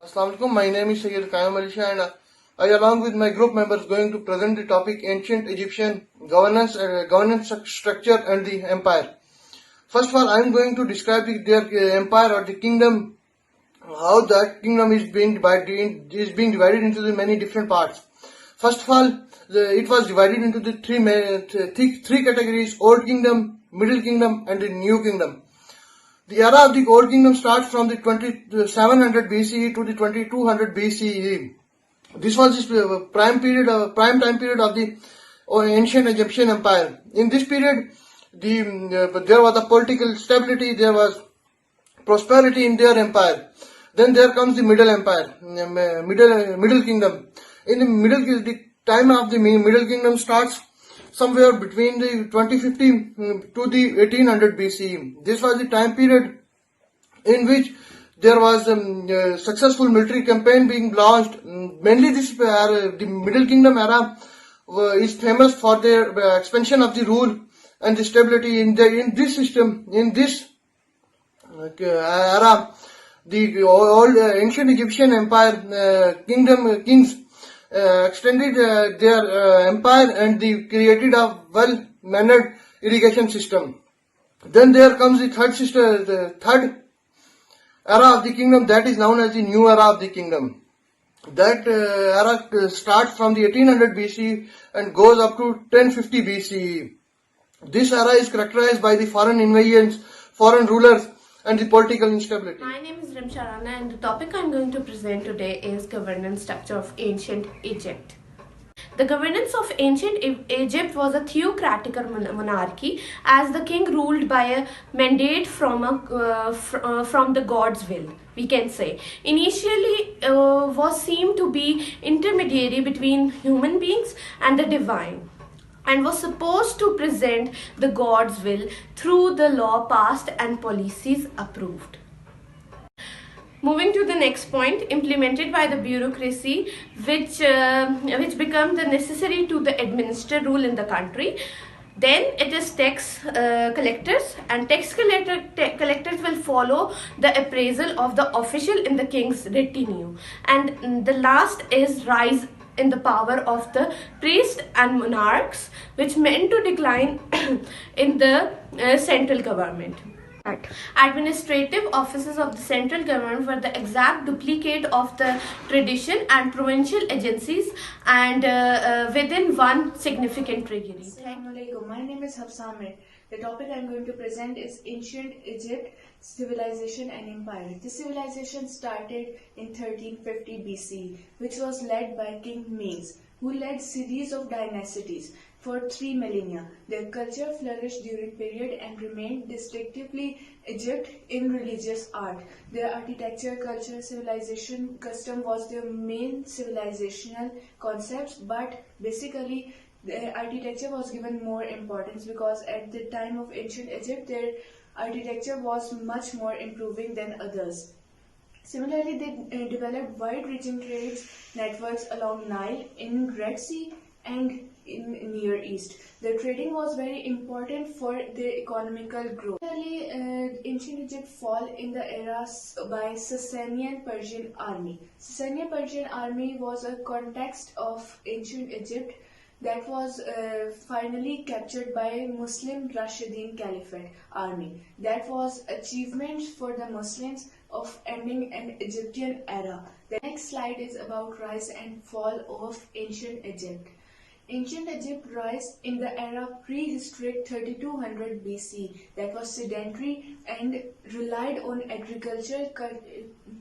Assalamualaikum. My name is Sayyid Qayyum Alisha and I along with my group members going to present the topic ancient Egyptian governance structure and the empire. First of all, I am going to describe their empire or the kingdom, how that kingdom is being divided into the many different parts. First of all, it was divided into the three categories: Old Kingdom, Middle Kingdom, and the New Kingdom. The era of the Old Kingdom starts from the 2700 BCE to the 2200 BCE. This was the prime time period of the ancient Egyptian Empire. In this period, there was a political stability, there was prosperity in their empire. Then there comes the Middle Empire, Middle Kingdom. In the time of the Middle Kingdom starts somewhere between the 2050 to the 1800 BCE. This was the time period in which there was a successful military campaign being launched. Mainly the Middle Kingdom era is famous for their expansion of the rule and the stability in this system. In this era, the old ancient Egyptian empire kings extended their empire and they created a well-mannered irrigation system. Then there comes the third era of the kingdom, that is known as the new era of the kingdom. That era starts from the 1800 BC and goes up to 1050 BCE. This era is characterized by the foreign invasions, foreign rulers, and the political instability. My name is Rimsharana and the topic I'm going to present today is governance structure of ancient Egypt. The governance of ancient Egypt was a theocratic monarchy, as the king ruled by a mandate from the God's will, we can say. Initially was seemed to be intermediary between human beings and the divine, and was supposed to present the God's will through the law passed and policies approved. Moving to the next point, implemented by the bureaucracy, which become the necessary to the administer rule in the country. Then it is tax collectors, and tax collectors will follow the appraisal of the official in the king's retinue. And the last is rise in the power of the priests and monarchs, which meant to decline in the central government. Administrative offices of the central government were the exact duplicate of the tradition and provincial agencies, and within one significant treasury. Assalamualaikum. My name is Hafsa. The topic I am going to present is ancient Egypt, civilization and empire. This civilization started in 1350 BC, which was led by King Menes, who led series of dynasties for 3 millennia. Their culture flourished during period and remained distinctively Egypt in religious art. Their architecture, culture, civilization, custom was their main civilizational concepts, but basically the architecture was given more importance because at the time of ancient Egypt, their architecture was much more improving than others. Similarly, they developed wide-reaching trade networks along Nile, in Red Sea, and in Near East. Their trading was very important for their economical growth. Similarly, ancient Egypt fall in the era by Sasanian Persian army. Sasanian Persian army was a context of ancient Egypt that was finally captured by Muslim Rashidun Caliphate army. That was achievement for the Muslims of ending an Egyptian era. The next slide is about rise and fall of ancient Egypt. Ancient Egypt rise in the era prehistoric 3200 BC, that was sedentary and relied on agriculture.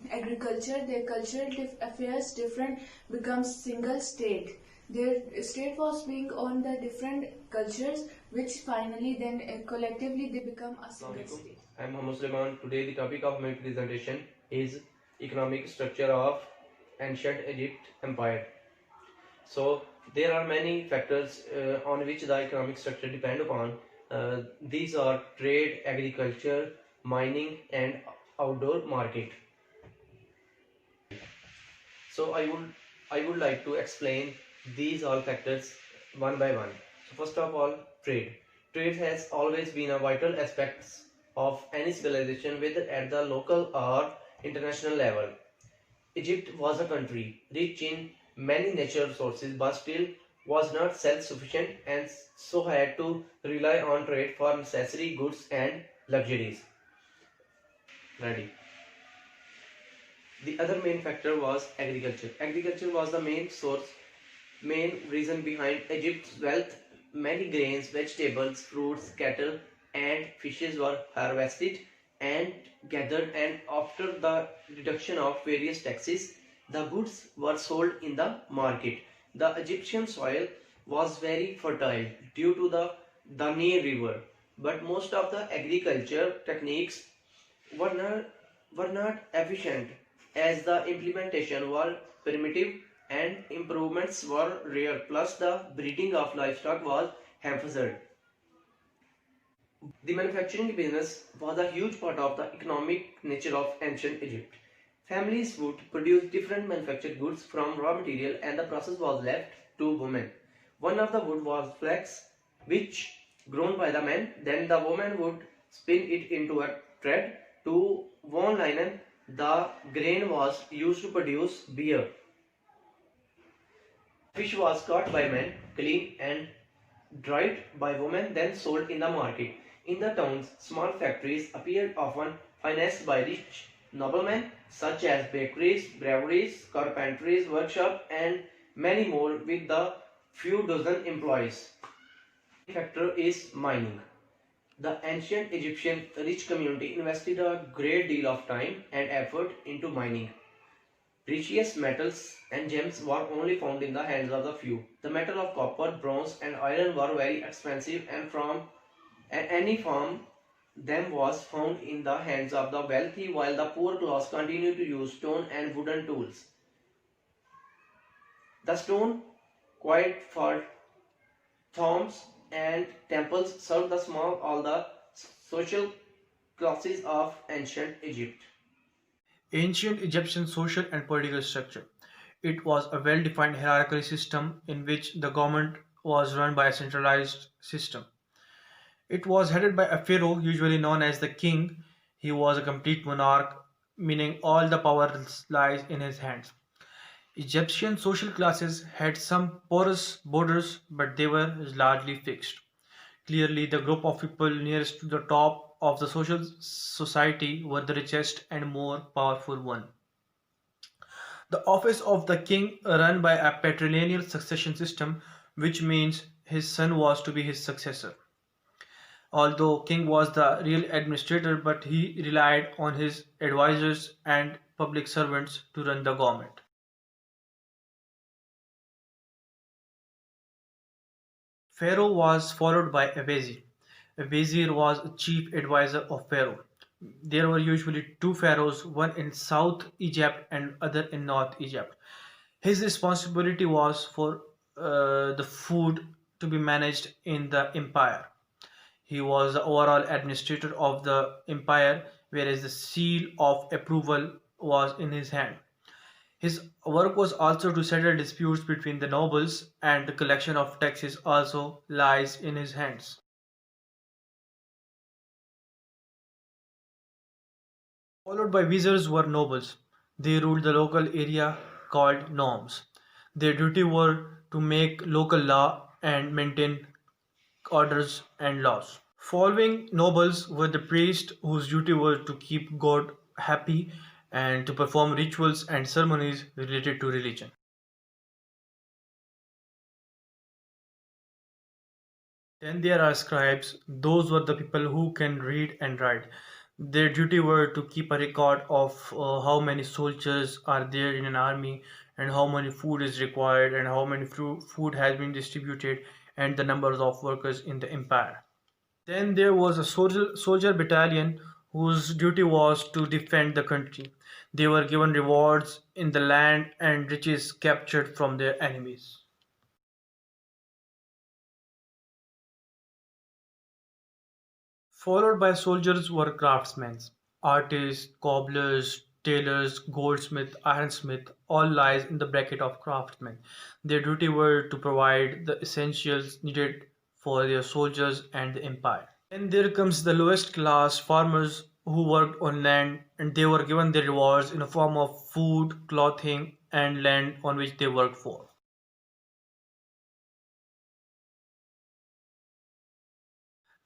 Their cultural affairs different, becomes single state. Their state was being on the different cultures, which finally then collectively they become a single state. I am Mohammad Sulaiman. Today the topic of my presentation is economic structure of ancient Egypt empire. So there are many factors on which the economic structure depend upon. These are trade, agriculture, mining and outdoor market. So I would like to explain these all factors one by one. So first of all, trade. Trade has always been a vital aspect of any civilization, whether at the local or international level. Egypt was a country rich in many natural resources but still was not self-sufficient and so had to rely on trade for necessary goods and luxuries. Ready. The other main factor was agriculture. Agriculture was the main reason behind Egypt's wealth. Many grains, vegetables, fruits, cattle, and fishes were harvested and gathered, and after the deduction of various taxes, the goods were sold in the market. The Egyptian soil was very fertile due to the Nile River, but most of the agriculture techniques were not, were not efficient as the implementation were primitive and improvements were rare, plus the breeding of livestock was hampered. The manufacturing business was a huge part of the economic nature of ancient Egypt. Families would produce different manufactured goods from raw material and the process was left to women. One of the wood was flax, which grown by the men, then the woman would spin it into a thread to woven linen. The grain was used to produce beer. Fish was caught by men, cleaned and dried by women, then sold in the market. In the towns, small factories appeared, often financed by rich noblemen, such as bakeries, breweries, carpentries, workshops, and many more, with the few dozen employees. The factor is mining. The ancient Egyptian rich community invested a great deal of time and effort into mining. Precious metals and gems were only found in the hands of the few. The metal of copper, bronze, and iron were very expensive, and any from them was found in the hands of the wealthy, while the poor class continued to use stone and wooden tools. The stone, quite for tombs and temples, served the small all the social classes of ancient Egypt. Ancient Egyptian social and political structure. It was a well defined hierarchical system in which the government was run by a centralized system. It was headed by a pharaoh, usually known as the king. He was a complete monarch, meaning all the power lies in his hands. Egyptian social classes had some porous borders, but they were largely fixed. Clearly, the group of people nearest to the top of the social society were the richest and more powerful one. The office of the king run by a patrilineal succession system, which means his son was to be his successor. Although king was the real administrator, but he relied on his advisors and public servants to run the government. Pharaoh was followed by a vizier. A vizier was a chief advisor of Pharaoh. There were usually two pharaohs, one in South Egypt and other in North Egypt. His responsibility was for the food to be managed in the empire. He was the overall administrator of the empire, whereas the seal of approval was in his hand. His work was also to settle disputes between the nobles, and the collection of taxes also lies in his hands. Followed by viziers were nobles. They ruled the local area called nomes. Their duty were to make local law and maintain orders and laws. Following nobles were the priests whose duty was to keep God happy and to perform rituals and ceremonies related to religion. Then there are scribes. Those were the people who can read and write. Their duty were to keep a record of how many soldiers are there in an army, and how many food is required, and how many food has been distributed, and the numbers of workers in the empire. Then there was a soldier battalion whose duty was to defend the country. They were given rewards in the land and riches captured from their enemies. Followed by soldiers were craftsmen, artists, cobblers, tailors, goldsmith, ironsmith, all lies in the bracket of craftsmen. Their duty were to provide the essentials needed for their soldiers and the empire. Then there comes the lowest class farmers who worked on land, and they were given their rewards in the form of food, clothing, and land on which they worked for.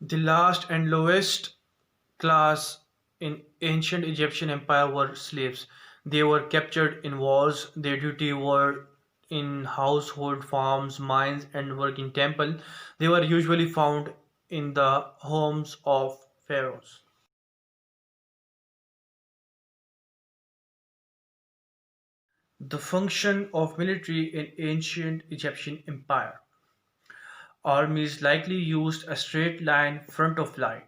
The last and lowest class in ancient Egyptian empire were slaves. They were captured in wars. Their duty were in household farms, mines, and work in temple. They were usually found in the homes of pharaohs. The function of military in ancient Egyptian empire. Armies likely used a straight line front of line.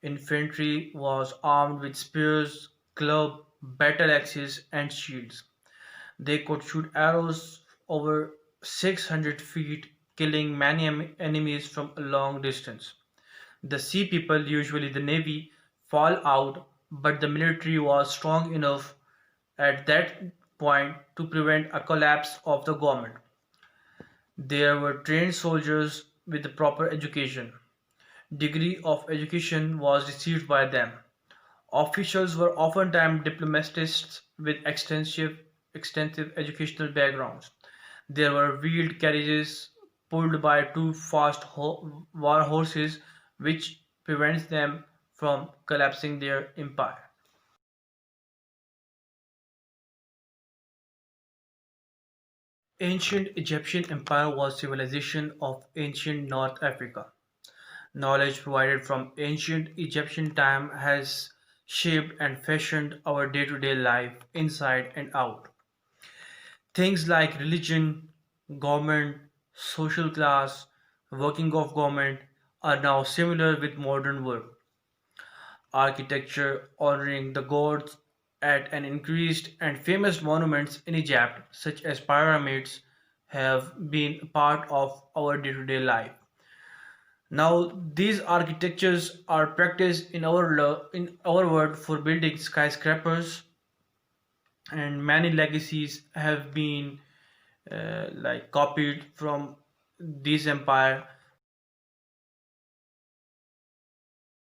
Infantry was armed with spears, club, battle axes, and shields. They could shoot arrows over 600 feet, killing many enemies from a long distance. The sea people, usually the navy, fall out, but the military was strong enough at that point to prevent a collapse of the government. There were trained soldiers with the proper education. Degree of education was received by them. Officials were oftentimes diplomatists with extensive educational backgrounds. There were wheeled carriages pulled by two fast war horses, which prevents them from collapsing their empire. Ancient Egyptian Empire was civilization of ancient North Africa. Knowledge provided from ancient Egyptian time has shaped and fashioned our day-to-day life inside and out. Things like religion, government, social class, working of government are now similar with modern work. Architecture honoring the gods at an increased and famous monuments in Egypt, such as pyramids, have been a part of our day-to-day life. Now, these architectures are practiced in our world for building skyscrapers, and many legacies have been like copied from this empire.